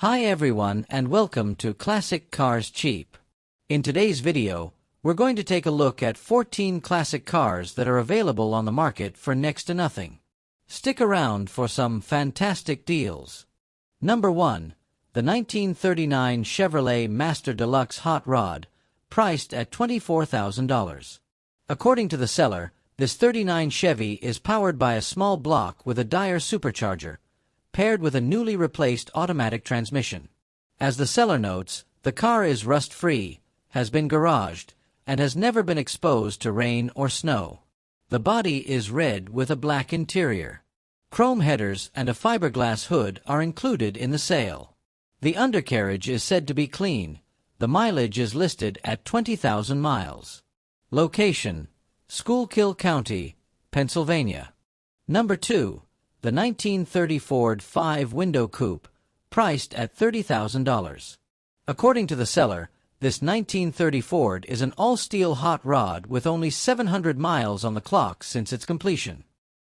Hi everyone and welcome to Classic Cars Cheap. In today's video, we're going to take a look at 14 classic cars that are available on the market for next to nothing. Stick around for some fantastic deals. Number 1. The 1939 Chevrolet Master Deluxe Hot Rod, priced at $24,000. According to the seller, this 39 Chevy is powered by a small block with a Dyer supercharger, paired with a newly replaced automatic transmission. As the seller notes, the car is rust-free, has been garaged, and has never been exposed to rain or snow. The body is red with a black interior. Chrome headers and a fiberglass hood are included in the sale. The undercarriage is said to be clean. The mileage is listed at 20,000 miles. Location: Schuylkill County, Pennsylvania. Number 2. The 1930 Ford 5-window coupe, priced at $30,000. According to the seller, this 1930 Ford is an all-steel hot rod with only 700 miles on the clock since its completion.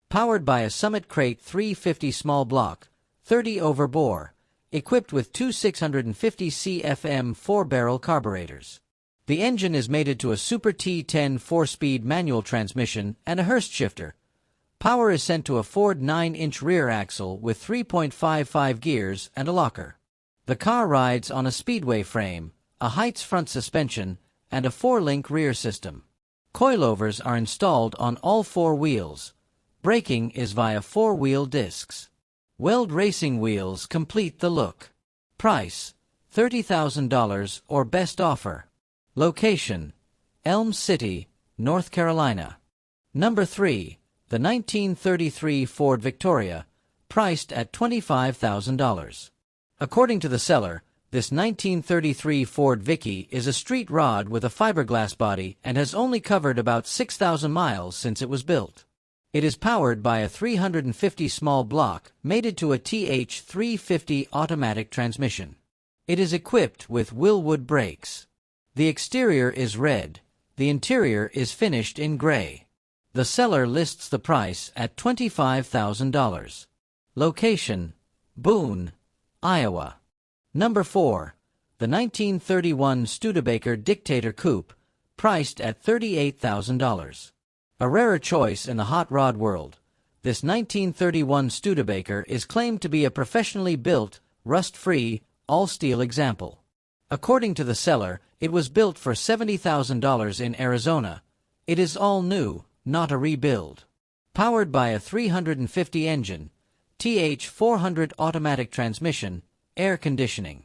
Powered by a Summit Crate 350 small block, 30 over bore, equipped with two 650 CFM 4-barrel carburetors. The engine is mated to a Super T10 4-speed manual transmission and a Hurst shifter. Power is sent to a Ford 9-inch rear axle with 3.55 gears and a locker. The car rides on a speedway frame, a Heights front suspension, and a 4-link rear system. Coilovers are installed on all 4 wheels. Braking is via 4-wheel discs. Weld racing wheels complete the look. Price: $30,000 or best offer. Location: Elm City, North Carolina. Number 3. The 1933 Ford Victoria, priced at $25,000. According to the seller, this 1933 Ford Vicky is a street rod with a fiberglass body and has only covered about 6,000 miles since it was built. It is powered by a 350 small block mated to a TH350 automatic transmission. It is equipped with Willwood brakes. The exterior is red. The interior is finished in gray. The seller lists the price at $25,000. Location: Boone, Iowa. Number 4. The 1931 Studebaker Dictator Coupe, priced at $38,000. A rarer choice in the hot rod world, this 1931 Studebaker is claimed to be a professionally built, rust-free, all-steel example. According to the seller, it was built for $70,000 in Arizona. It is all new, not a rebuild. Powered by a 350 engine, TH400 automatic transmission, air conditioning.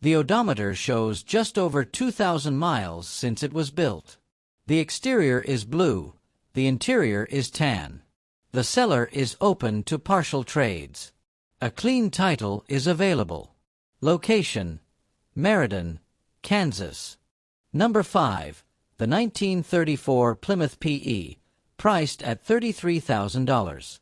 The odometer shows just over 2,000 miles since it was built. The exterior is blue. The interior is tan. The seller is open to partial trades. A clean title is available. Location: Meriden, Kansas. Number 5. The 1934 Plymouth PE, priced at $33,000.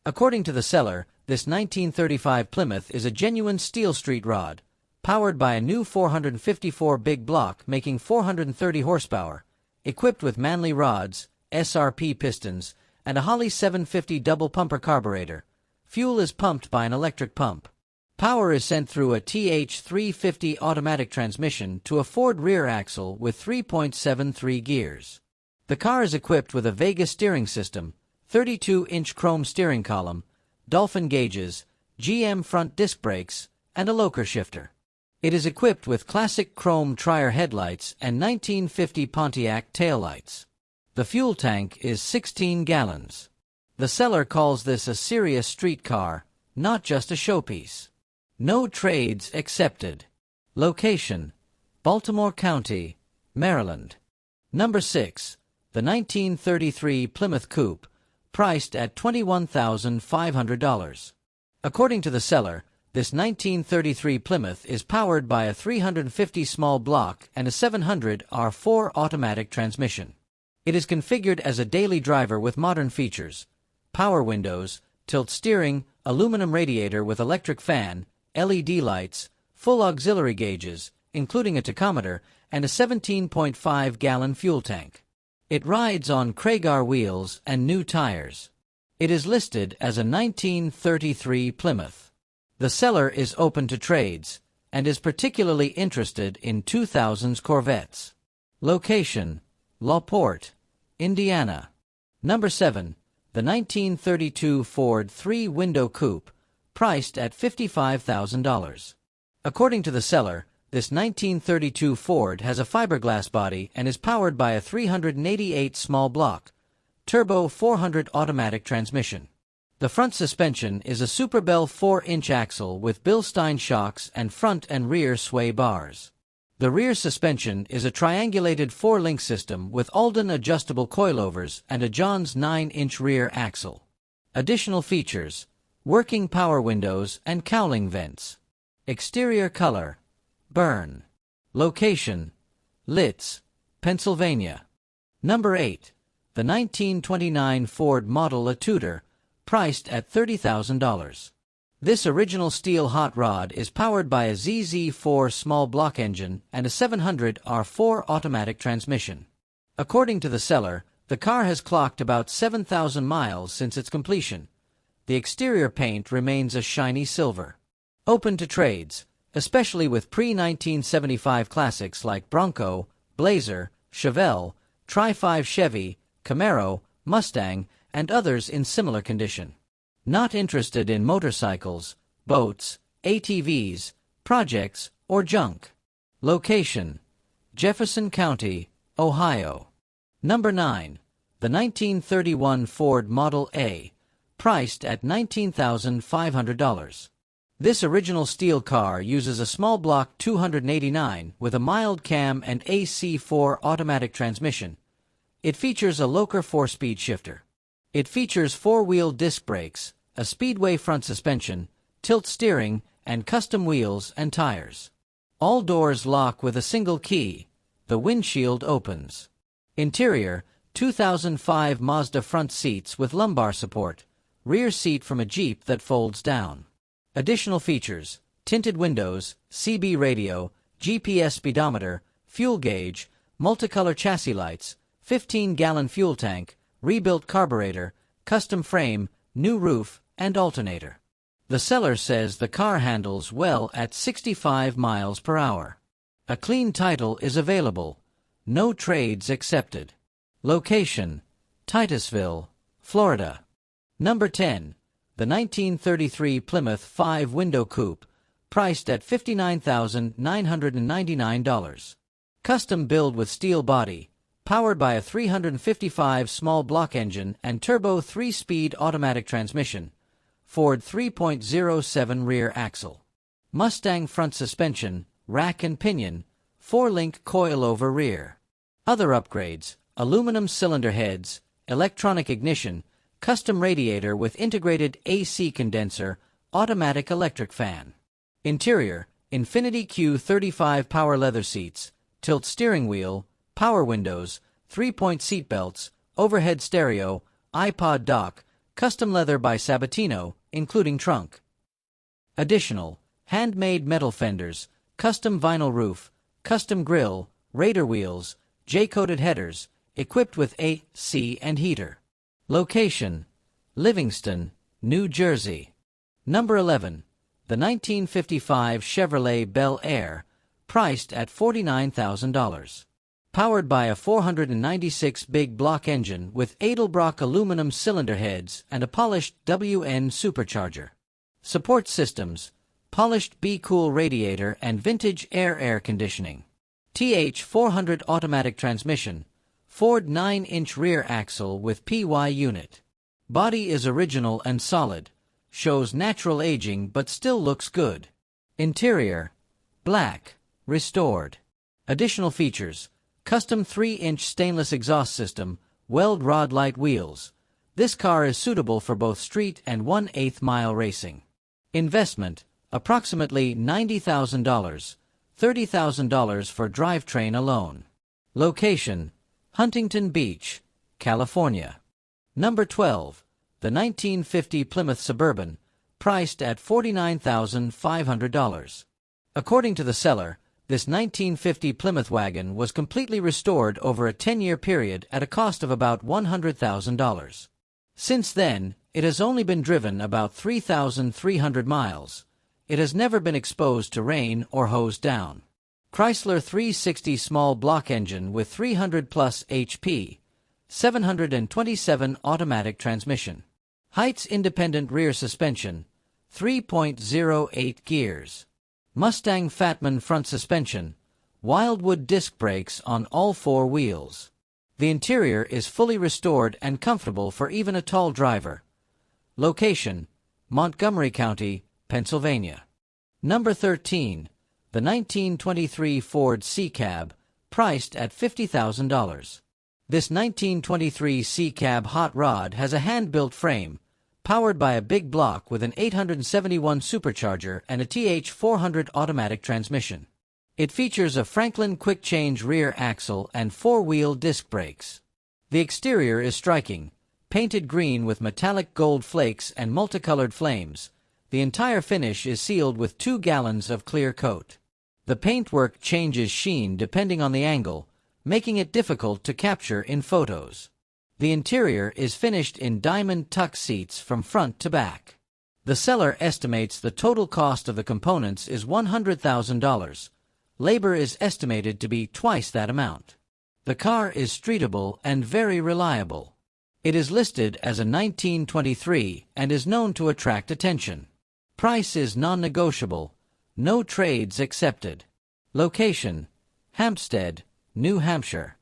According to the seller, this 1935 Plymouth is a genuine steel street rod, powered by a new 454 big block making 430 horsepower, equipped with Manley rods, SRP pistons, and a Holley 750 double pumper carburetor. Fuel is pumped by an electric pump. Power is sent through a TH350 automatic transmission to a Ford rear axle with 3.73 gears. The car is equipped with a Vega steering system, 32-inch chrome steering column, Dolphin gauges, GM front disc brakes, and a locker shifter. It is equipped with classic chrome Trier headlights and 1950 Pontiac taillights. The fuel tank is 16 gallons. The seller calls this a serious street car, not just a showpiece. No trades accepted. Location: Baltimore County, Maryland. Number 6. The 1933 Plymouth Coupe, priced at $21,500. According to the seller, this 1933 Plymouth is powered by a 350 small block and a 700 R4 automatic transmission. It is configured as a daily driver with modern features: power windows, tilt steering, aluminum radiator with electric fan, LED lights, full auxiliary gauges, including a tachometer, and a 17.5-gallon fuel tank. It rides on Kragar wheels and new tires. It is listed as a 1933 Plymouth. The seller is open to trades, and is particularly interested in 2000s Corvettes. Location: LaPorte, Indiana. Number 7. The 1932 Ford 3-window coupe, priced at $55,000. According to the seller, this 1932 Ford has a fiberglass body and is powered by a 388 small block, turbo 400 automatic transmission. The front suspension is a Superbell 4-inch axle with Bilstein shocks and front and rear sway bars. The rear suspension is a triangulated 4-link system with Alden adjustable coilovers and a Johns 9-inch rear axle. Additional features: working power windows and cowling vents. Exterior color: burn. Location: Litz, Pennsylvania. Number 8. The 1929 Ford Model A Tudor, priced at $30,000. This original steel hot rod is powered by a ZZ4 small block engine and a 700 R4 automatic transmission. According to the seller, the car has clocked about 7,000 miles since its completion. The exterior paint remains a shiny silver. Open to trades, especially with pre-1975 classics like Bronco, Blazer, Chevelle, Tri-5 Chevy, Camaro, Mustang, and others in similar condition. Not interested in motorcycles, boats, ATVs, projects, or junk. Location: Jefferson County, Ohio. Number 9. The 1931 Ford Model A, priced at $19,500. This original steel car uses a small block 289 with a mild cam and AC4 automatic transmission. It features a Locher 4-speed shifter. It features 4-wheel disc brakes, a Speedway front suspension, tilt steering, and custom wheels and tires. All doors lock with a single key. The windshield opens. Interior: 2005 Mazda front seats with lumbar support, rear seat from a Jeep that folds down. Additional features: tinted windows, CB radio, GPS speedometer, fuel gauge, multicolor chassis lights, 15-gallon fuel tank, rebuilt carburetor, custom frame, new roof, and alternator. The seller says the car handles well at 65 miles per hour. A clean title is available. No trades accepted. Location: Titusville, Florida. Number 10. The 1933 Plymouth 5-window coupe, priced at $59,999. Custom build with steel body, powered by a 355 small block engine and turbo 3-speed automatic transmission, Ford 3.07 rear axle. Mustang front suspension, rack and pinion, 4-link coilover rear. Other upgrades: aluminum cylinder heads, electronic ignition, custom radiator with integrated AC condenser, automatic electric fan. Interior: Infiniti Q35 power leather seats, tilt steering wheel, power windows, 3-point seat belts, overhead stereo, iPod dock, custom leather by Sabatino, including trunk. Additional: handmade metal fenders, custom vinyl roof, custom grille, Raider wheels, J-coated headers, equipped with AC and heater. Location: Livingston, New Jersey. Number 11. The 1955 Chevrolet Bel Air, priced at $49,000. Powered by a 496 big block engine with Edelbrock aluminum cylinder heads and a polished WN supercharger. Support systems: polished B-Cool radiator and vintage air conditioning. TH400 automatic transmission, Ford 9-inch rear axle with PY unit. Body is original and solid, shows natural aging but still looks good. Interior: black, restored. Additional features: custom 3-inch stainless exhaust system, weld rod light wheels. This car is suitable for both street and 1/8 mile racing. Investment: approximately $90,000, $30,000 for drivetrain alone. Location: Huntington Beach, California. Number 12. The 1950 Plymouth Suburban, priced at $49,500. According to the seller, this 1950 Plymouth wagon was completely restored over a 10-year period at a cost of about $100,000. Since then, it has only been driven about 3,300 miles. It has never been exposed to rain or hosed down. Chrysler 360 small block engine with 300 plus HP, 727 automatic transmission. Heights independent rear suspension, 3.08 gears. Mustang Fatman front suspension, Wildwood disc brakes on all 4 wheels. The interior is fully restored and comfortable for even a tall driver. Location: Montgomery County, Pennsylvania. Number 13. The 1923 Ford C-Cab, priced at $50,000. This 1923 C-Cab hot rod has a hand-built frame, powered by a big block with an 871 supercharger and a TH400 automatic transmission. It features a Franklin quick-change rear axle and 4-wheel disc brakes. The exterior is striking, painted green with metallic gold flakes and multicolored flames. The entire finish is sealed with 2 gallons of clear coat. The paintwork changes sheen depending on the angle, making it difficult to capture in photos. The interior is finished in diamond tuck seats from front to back. The seller estimates the total cost of the components is $100,000. Labor is estimated to be twice that amount. The car is streetable and very reliable. It is listed as a 1923 and is known to attract attention. Price is non-negotiable. No trades accepted. Location: Hampstead, New Hampshire.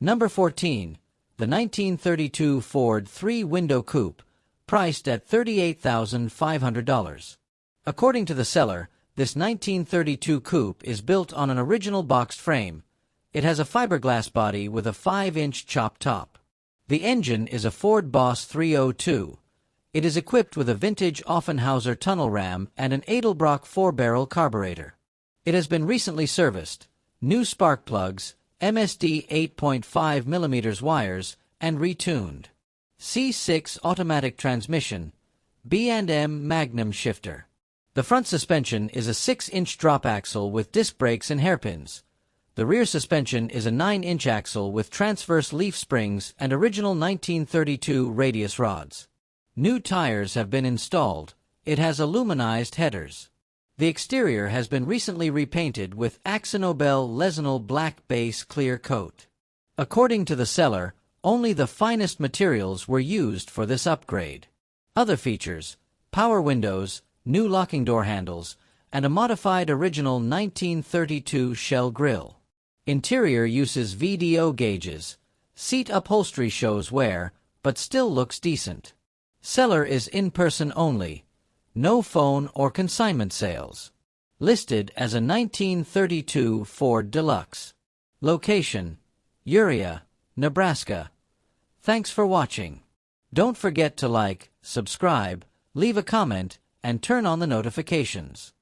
Number 14. The 1932 Ford 3-window coupe, priced at $38,500. According to the seller, this 1932 coupe is built on an original boxed frame. It has a fiberglass body with a 5-inch chop top. The engine is a Ford Boss 302. It is equipped with a vintage Offenhauser tunnel ram and an Edelbrock 4-barrel carburetor. It has been recently serviced, new spark plugs, MSD 8.5mm wires, and retuned. C6 automatic transmission, B&M Magnum shifter. The front suspension is a 6-inch drop axle with disc brakes and hairpins. The rear suspension is a 9-inch axle with transverse leaf springs and original 1932 radius rods. New tires have been installed. It has aluminized headers. The exterior has been recently repainted with AkzoNobel Lesinal black base clear coat. According to the seller, only the finest materials were used for this upgrade. Other features: power windows, new locking door handles, and a modified original 1932 shell grille. Interior uses VDO gauges. Seat upholstery shows wear, but still looks decent. Seller is in person only. No phone or consignment sales. Listed as a 1932 Ford Deluxe. Location: Urea, Nebraska. Thanks for watching. Don't forget to like, subscribe, leave a comment, and turn on the notifications.